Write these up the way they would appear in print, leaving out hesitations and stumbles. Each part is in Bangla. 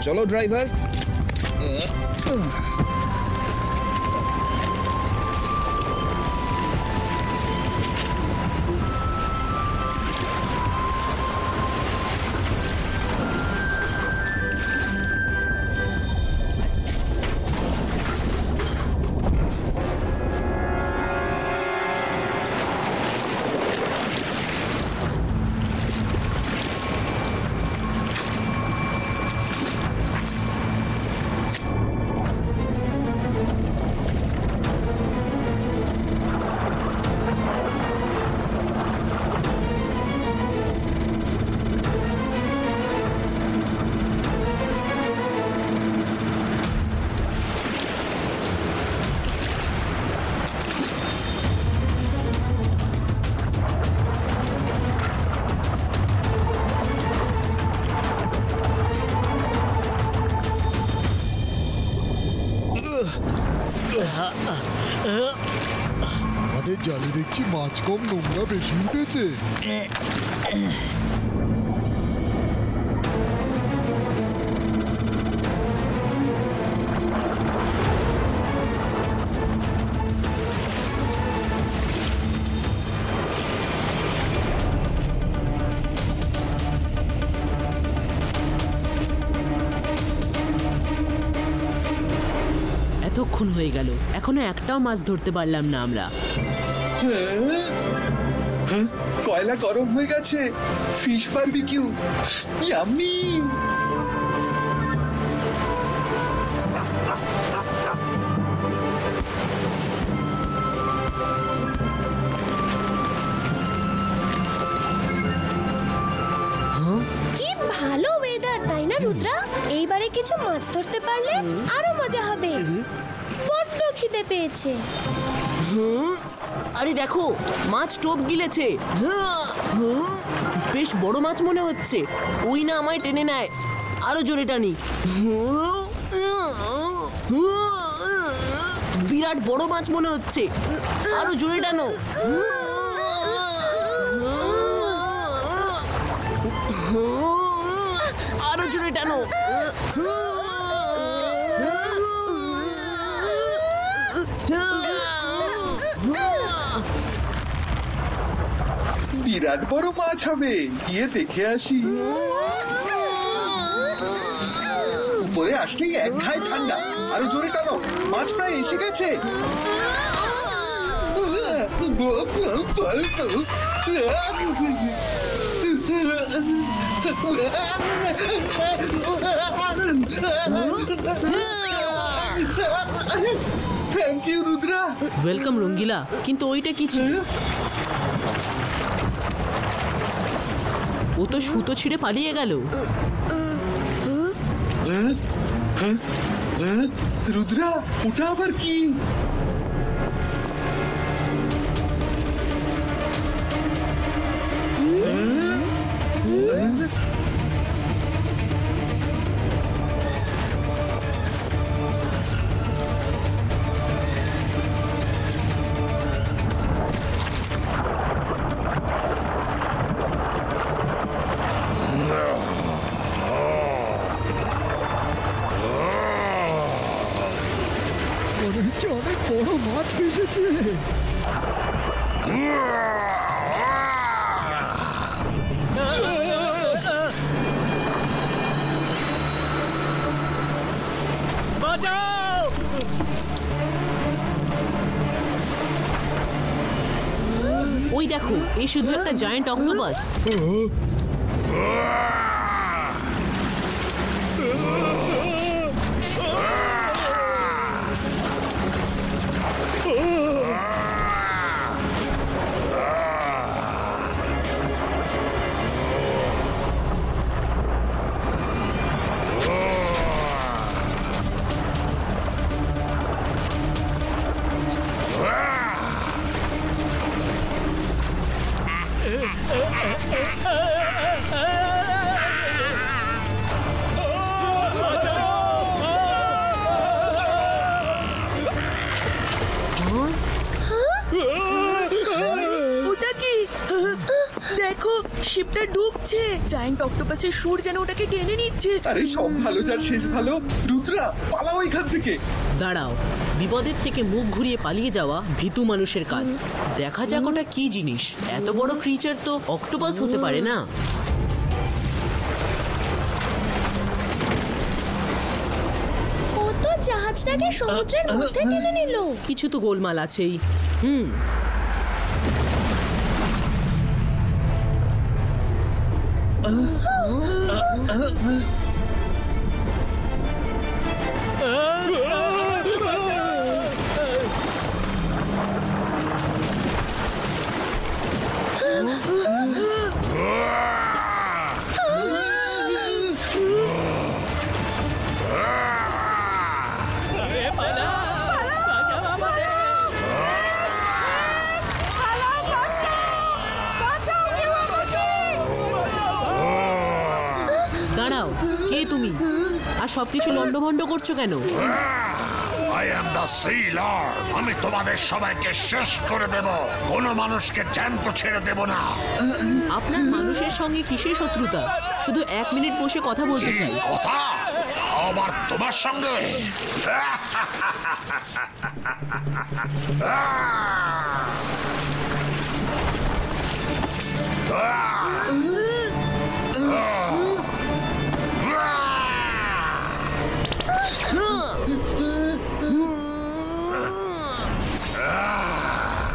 চলো ড্রাইভার। আমাদের জালে দেখছি মাছ কম, নোংরা বেশি উঠেছে। এতক্ষণ হয়ে গেল, এখনো একটাও মাছ ধরতে পারলাম না আমরা। কয়লা গরম হয়ে গেছে। Fish barbecue, yummy. কি ভালো ওয়েদার, তাই না রুদ্রা? এইবারে কিছু মাছ ধরতে পারলে আরো মজা হবে। বড্ড খিদে পেয়েছে। আরে দেখো, মাছ টোপ গিলেছে। বেশ বড় মাছ মনে হচ্ছে। ওই না আমায় টেনে নেয়। আরো জোরে টানি। বিরাট বড় মাছ মনে হচ্ছে। আরো জোরে টানো। আরো জোরে টানো। বিরাট বড় মাছ হবে, গিয়ে দেখে আসি। উপরে আসলেই এক ঘায় ঠান্ডা। আরো জোরে টানো, মাছ প্রায় এসে গেছে। Thank you Rudra. Welcome Rangila. কিন্তু ওইটা কি ছিল? ও তো সুতো ছিঁড়ে পালিয়ে গেল। রুদ্রা, ওটা আবার কি? অনেক বড় মাছ ভেসেছে। ওই দেখো, এই শুধু একটা জায়ান্ট অক্টোপাস। করছে। জায়ান্ট অক্টোপাসের সুর যেন ওটাকে টেনে নিচ্ছে। আরে সব ভালো যার শেষ ভালো। রুদ্রা পালাও এখান থেকে। দাঁড়াও, বিপদের থেকে মুখ ঘুরিয়ে পালিয়ে যাওয়া ভীতু মানুষের কাজ। দেখা যাক ওটা কি জিনিস। এত বড় ক্রিচার তো অক্টোপাস হতে পারে না। ও তো জাহাজটাকে সমুদ্রের মধ্যে টেনে নিল। কিছু তো গোলমাল আছেই। দাঁড়াও, কে তুমি? আর সবকিছু লন্ডভন্ড করছো কেন? I am the Sea Lord. আমি তোমাদের সবাইকে শেষ করে দেব। কোনো মানুষকে জ্যান্ত ছেড়ে দেব না। আপনার মানুষের সঙ্গে কিসের শত্রুতা? শুধু 1 মিনিট বসে কথা বলতে কি চাই। কথা? আবার তোমার সঙ্গে?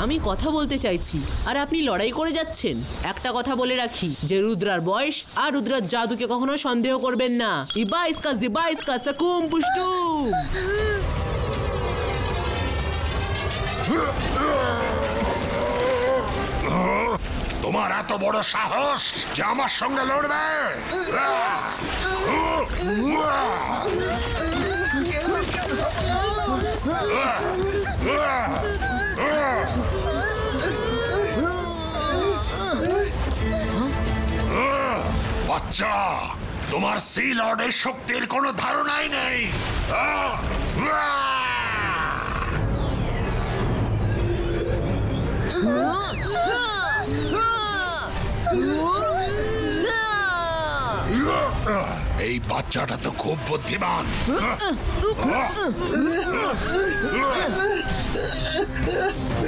আমি কথা বলতে চাইছি আর আপনি লড়াই করে যাচ্ছেন। একটা কথা বলে রাখি যে রুদ্রার বয়স আর রুদ্রার জাদুকে কখনো সন্দেহ করবেন না। ইবা ইসকা জিবা ইসকা সাকুম পুষ্টুম। তোমার এত বড় সাহস যে আমার সঙ্গে লড়বে? বাচ্চা, তোমার সি লর্ডের শক্তির কোনো ধারণাই নেই। এই বাচ্চাটা তো খুব বুদ্ধিমান।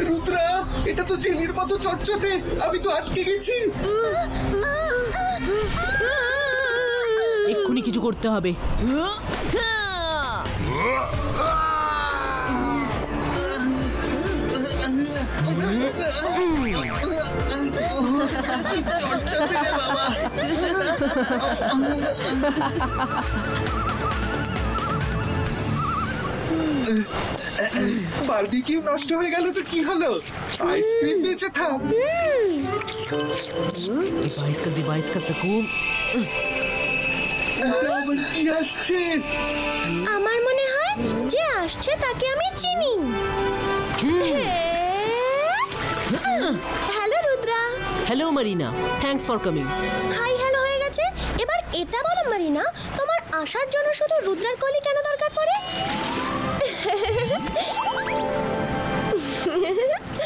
রুদ্রা, এটা তো জেলির মতো চটচটে। আমি তো আটকে গেছি। এক্ষুনি কিছু করতে হবে। চটচটে রে বাবা। বারবিকিউ নষ্ট হয়ে গেল তো কি হলো? আইসক্রিম বেঁচে থাক। ইবা ইসকা জিবা ইসকা সাকুম। আবার কি আসছে? আমার মনে হয় যে আসছে তাকে আমি চিনি। Hello Rudra. Hello Marina, thanks for coming. Hi hello হয়ে গেছে। এবার এটা বলো মারিনা, তোমার আসার জন্য শুধু রুদ্রার কলি কেন দরকার পড়ে?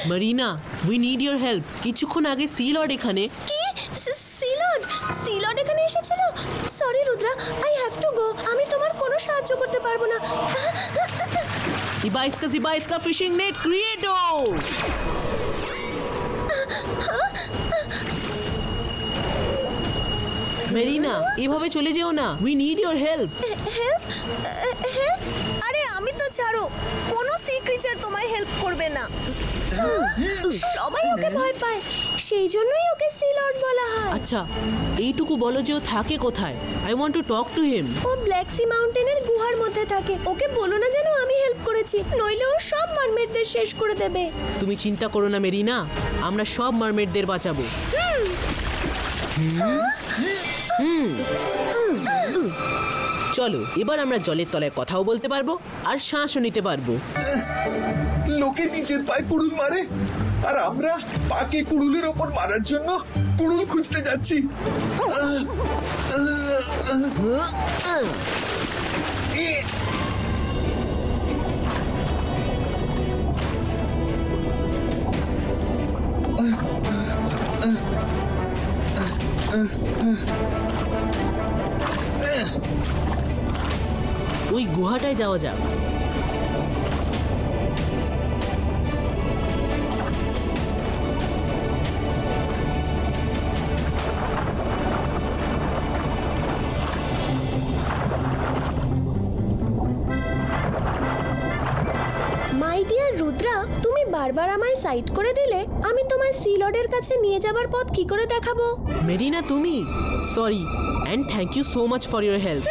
Marina, we need your help. কিছুক্ষণ আগে সি লর্ড এখানে। কি? সিলড? সিলড এখানে এসেছিল? Sorry Rudra, I have to go. আমি তোমার কোনো সাহায্য করতে পারবো না। ইবা ইসকা জিবা ইসকা ফিশিং নেট ক্রিয়েটো। মেরিনা, এভাবে চলে যেও না। We need your help. Help? Help? আরে আমি তো ছাড়ো, কোনো সি ক্রিচার তোমায় হেল্প করবে না। সবাই ওকে ভয় পায়, সেই জন্যই ওকে সি লর্ড বলা হয়। আচ্ছা, এইটুকু বলো যে ও থাকে কোথায়। I want to talk to him. ও ব্ল্যাক সি মাউন্টেনের গুহার মধ্যে থাকে। ওকে বলো না যেন আমি হেল্প করেছি, নইলে ও সব মারমেডদের শেষ করে দেবে। তুমি চিন্তা করো না মেরিনা, আমরা সব মারমেডদের বাঁচাবো। চলো, এবার আমরা জলের তলায় কথাও বলতে পারবো আর শ্বাসও নিতে পারবো। লোকে নিজের পায়ে কুড়ুল মারে, আর আমরা পাকে কুড়ুলের ওপর মারার জন্য কুড়ুল খুঁজতে যাচ্ছি। ওই গুহাটায় যাওয়া যাক। মাই ডিয়ার রুদ্রা, তুমি বারবার আমায় সাইড করে দিলে, আমি তোমায় সি লর্ডের কাছে নিয়ে যাবার পথ কি করে দেখাবো? মেরিনা, তুমি sorry and thank you so much for your help.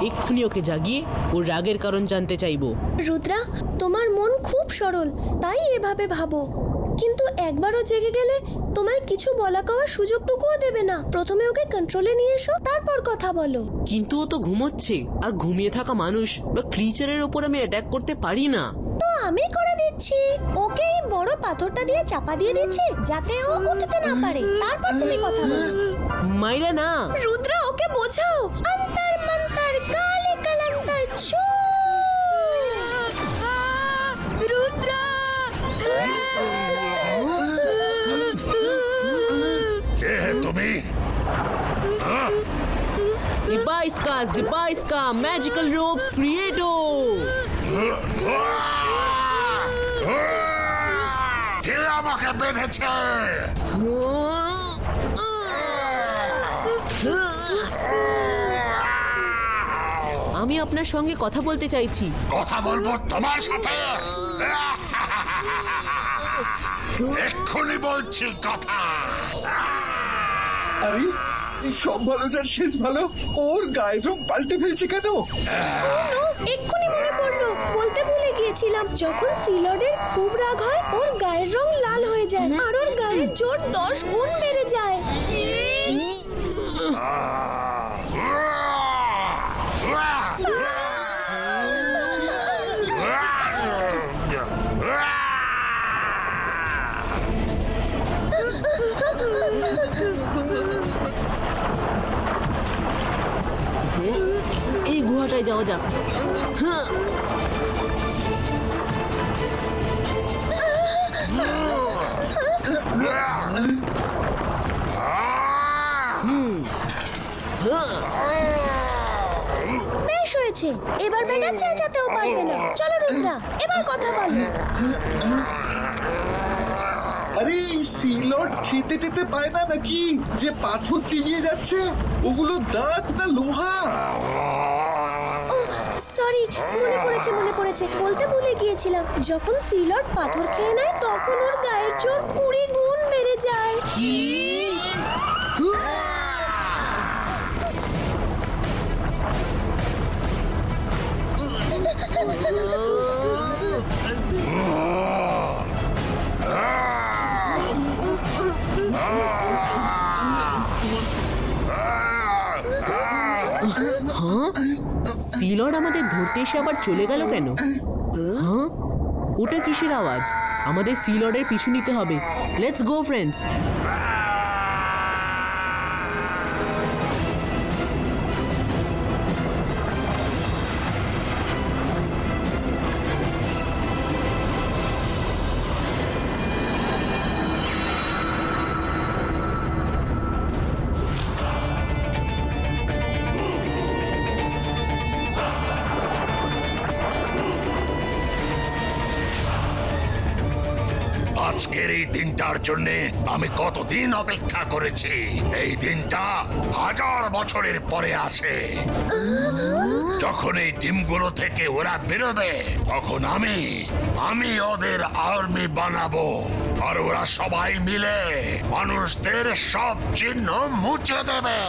এক্ষুনি ওকে জাগিয়ে ওর রাগের কারণ জানতে চাইবো। রুদ্রা, তোমার মন খুব সরল, তাই এভাবে ভাবো, কিন্তু একবারও জেগে গেলে তোমায় কিছু বলা কওয়ার সুযোগটুকুও দেবে না। প্রথমে ওকে কন্ট্রোলে নিয়ে এসো, তারপর কথা বলো। কিন্তু ও তো ঘুমোচ্ছে, আর ঘুমিয়ে থাকা মানুষ বা ক্রিচারের ওপর আমি অ্যাটাক করতে পারি না। তো আমি করে দিচ্ছি, ওকে এই বড় পাথরটা দিয়ে চাপা দিয়ে দিচ্ছি যাতে ও উঠতে না পারে, তারপর তুমি কথা বলো। মাইরা না। রুদ্রা, ওকে বোঝাও। অন্তর মন্তর কালে কলন্তর ছু। রুদ্রা! কে তুমি? Ziba iska magical ropes creato. কে আমাকে বেঁধেছে? আমি আপনার সঙ্গে কথা বলতে চাইছি। কথা বলবো তোমার সাথে? এক্ষুনি বলছি কথা। আরে এই সব ভালো যার শেষ ভালো, ওর গায়ের রং পাল্টে ফেলছে কেন? এক্ষুনি মনে পড়লো, বলতে ভুলে গিয়েছিলাম, যখন সিলডের খুব রাগ হয় ওর গায়ের রং লাল হয়ে যায় আর ওর গায়ের জোর 10 গুণ বেড়ে যায়। এই গুহাটায় যাওয়া যাক। বেশ হয়েছে, এবার বেটা চেঁচাতেও পারবে না। চলো রুদ্রা, এবার কথা বলো। আরে সিলট খেতে টেতে পায় না নাকি যে পাথর চিবিয়ে যাচ্ছে? ওগুলো দাঁত না লোহা? সরি, মনে পড়েছে, বলতে ভুলে গিয়েছিলাম, যখন সিলট পাথর খেয়ে নেয় তখন ওর গায়ের জোর 20 গুণ বেড়ে যায়। সিলড আমাদের ধরতে এসে আবার চলে গেল কেন? হ্যাঁ, ওটা কিসের আওয়াজ? আমাদের সিলডের পিছু নিতে হবে। Let's go friends. আজকের এই দিনটার জন্য আমি কতদিন অপেক্ষা করেছি। এই দিনটা 1000 বছরের পরে আসে। যখন এই ডিমগুলো থেকে ওরা বেরোবে তখন আমি ওদের আর্মি বানাবো, আর ওরা সবাই মিলে মানুষদের সব চিহ্ন মুছে দেবে,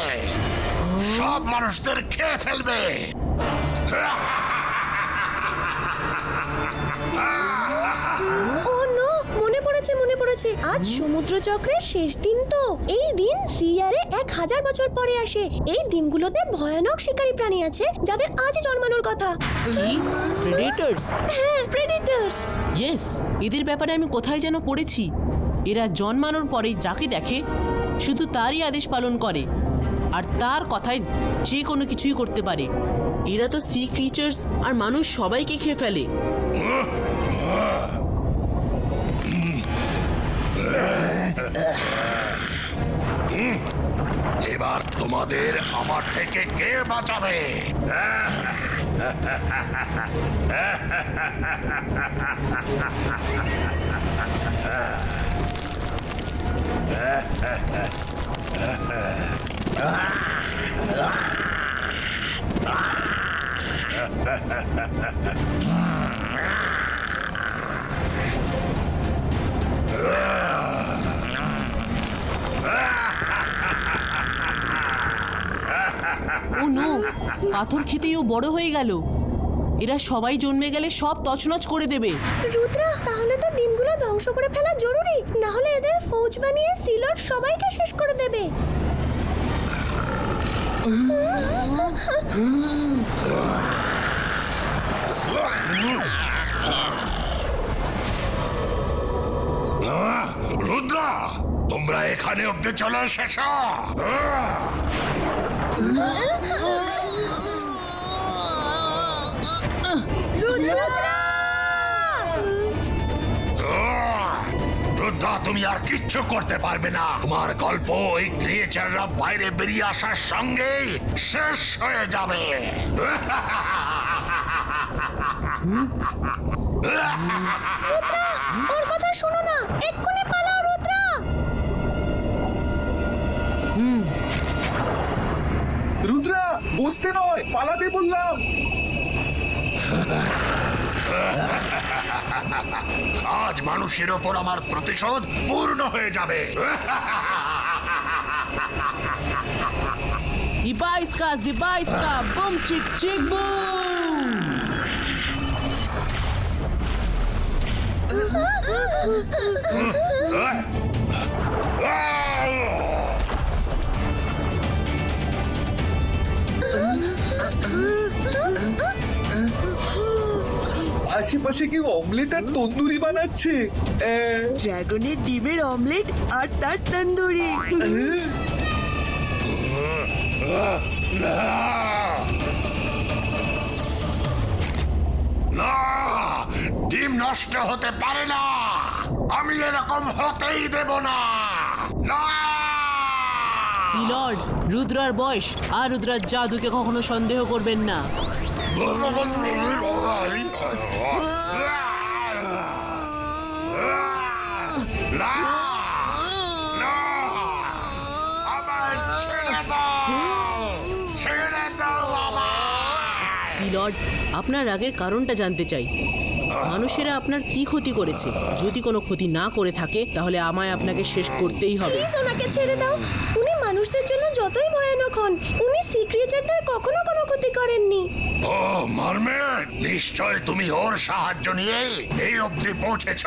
সব মানুষদের খেয়ে ফেলবে। মনে পড়েছে, আজ সমুদ্র চক্রের শেষ দিন। তো এই দিন সিয়ারে 1000 বছর পরে আসে। এই ডিমগুলোতে ভয়ানক শিকারী প্রাণী আছে যাদের আজই জন্মানোর কথা। কি? প্রেডেটরস? হ্যাঁ, প্রেডেটরস। ইয়েস, এদের ব্যাপারে আমি কোথায় যেন পড়েছি। এরা জন্মানোর পরেই যাকে দেখে শুধু তারই আদেশ পালন করে। আর তার কথায় যে কোনো কিছুই করতে পারে। এরা তো সি ক্রিচার্স আর মানুষ সবাইকে খেয়ে ফেলে। এবার তোমাদের আমার থেকে কে বাঁচাবে? ও নো, পাথর খেতেই ও বড় হয়ে গেল। এরা সবাই জন্মে গেলে সব তছনছ করে দেবে। রুদ্রা, তাহলে তো ডিমগুলো ধ্বংস করে ফেলা জরুরি, না হলে এদের ফৌজ বানিয়ে সিলর সবাইকে শেষ করে দেবে। রুদ্রা, তোমরা এখানে অব্দি চলে এসেছ? রুদ্রা, তুমি আর কিচ্ছু করতে পারবে না। তোমার গল্প ওই ক্রিয়েচাররা বাইরে বেরিয়ে আসার সঙ্গেই শেষ হয়ে যাবে। ওর কথা শোনো না, এক্ষুনি পালাও রুদ্রা। রুদ্রা, বসতে নয়, পালাতে বললাম। আজ মানুষের ওপর আমার প্রতিশোধ পূর্ণ হয়ে যাবে। ইবা ইসকা, জিবা ইসকা, বুম চিক চিক বুম। আশেপাশে কেউ অমলেট আর তন্দুরি বানাচ্ছে। ড্রাগনের ডিমের অমলেট আর তার তন্দুরি। না, ডিম নষ্ট হতে পারে না। আমি এরকম হতেই দেব না। না, লর্ড, রুদ্রার বয়স আর রুদ্রার জাদুকে কখনো সন্দেহ করবেন না। লর্ড, আপনার রাগের কারণটা জানতে চাই। মানুষেরা আপনার কি ক্ষতি করেছে? যদি কোনো ক্ষতি না করে থাকে তাহলে আমায় আপনাকে শেষ করতেই হবে। প্লিজ ওনাকে ছেড়ে দাও। উনি মানুষদের জন্য যতই ভয়ানক হন, উনি সি ক্রিয়েচারদের কখনো কোনো ক্ষতি করেননি। ও মারমেড, নিশ্চয় তুমি ওর সাহায্য নিয়ে এই অবধি পৌঁছেছ,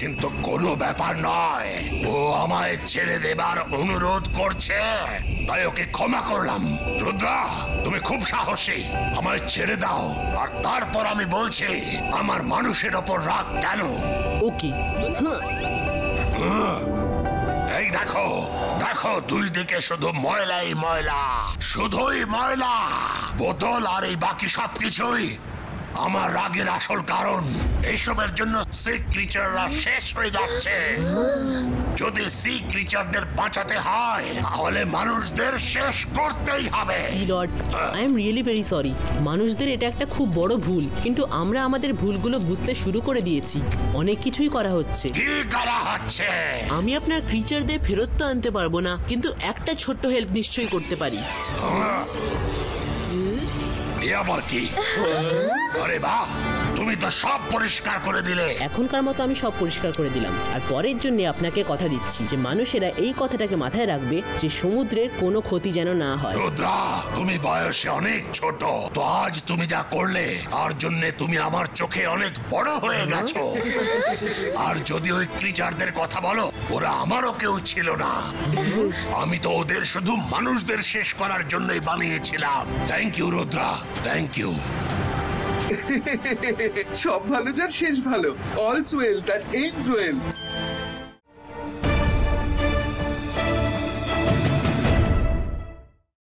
কিন্তু কোনো ব্যাপার নয়। ও আমায় ছেড়ে দেবার অনুরোধ করছে, তাই ওকে ক্ষমা করলাম। রুদ্রা, তুমি খুব সাহসী, আমায় ছেড়ে দাও। আর তারপর আমি বলছি আমার মানুষের ওপর রাগ কেন। ওকে। এই দেখো দেখো, দুই দিকে শুধু ময়লাই ময়লা, শুধুই ময়লা। বোতল আর এই বাকি সবকিছুই আমার রাগের আসল কারণ। এইসবের জন্য সি ক্রিচাররা শেষ হয়ে যাচ্ছে। যদি সি ক্রিচারদের বাঁচাতে হয় তাহলে মানুষদের শেষ করতেই হবে। Lord, I am really very sorry. মানুষদের এটা একটা খুব বড় ভুল, কিন্তু আমরা আমাদের ভুলগুলো বুঝতে শুরু করে দিয়েছি। অনেক কিছুই করা হচ্ছে। কি করা হচ্ছে? আমি আপনার ক্রিচারদের ফেরত তো আনতে পারবো না, কিন্তু একটা ছোট্ট হেল্প নিশ্চয়ই করতে পারি। আবার কি? আরে বাহ, তুমি তো সব পরিষ্কার করে দিলে। এখনকার মতো আমি সব পরিষ্কার করে দিলাম, আর পরের জন্য আপনাকে কথা দিচ্ছি যে মানুষেরা এই কথাটাকে মাথায় রাখবে যে সমুদ্রের কোনো ক্ষতি যেন না হয়। রুদ্রা, তুমি বয়সে অনেক ছোট, তো আজ তুমি যা করলে তার জন্য তুমি আমার চোখে অনেক বড় হয়ে গেছো। আর যদি ওই ক্রিচারদের কথা বলো, ওরা আমারও কেউ ছিল না। আমি তো ওদের শুধু মানুষদের শেষ করার জন্যই বানিয়েছিলাম। Thank you Rudra, thank you. সব ভালো যার শেষ ভালো। All's well that ends well.